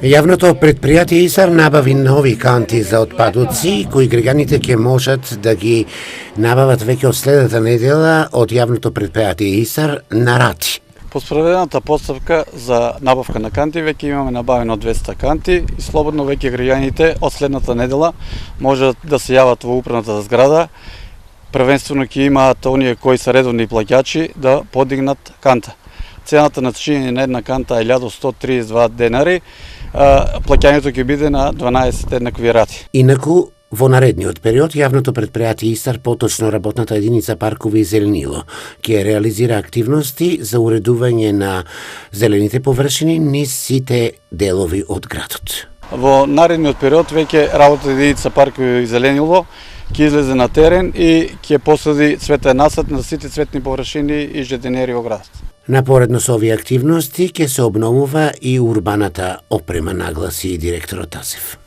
Јавното предпријатие ИСАР набави нови канти за отпадоци, кои граѓаните ќе можат да ги набават веќе од следната недела од јавното предпријатие ИСАР на рати. По спроведената постапка за набавка на канти веќе имаме набавено 200 канти и слободно веќе граѓаните од следната недела можат да се јават во управната зграда. Првенствено ќе имаат оние кои се редовни плаќачи да подигнат канта. Цената на чинење на една канта е 1132 денари. Плаќањето ќе биде на 12 еднакви рати. Инаку, во наредниот период, јавното предпријатие ИСАР, поточно работната единица паркови и зеленило, ќе реализира активности за уредување на зелените површини низ сите делови од градот. Во наредниот период веќе работната единица паркови и зеленило ќе излезе на терен и ќе посади цветен насад на сите цветни површини и жеденери во градот. Напоредно со овие активности ќе се обновува и урбаната опрема, нагласи директорот Тасев.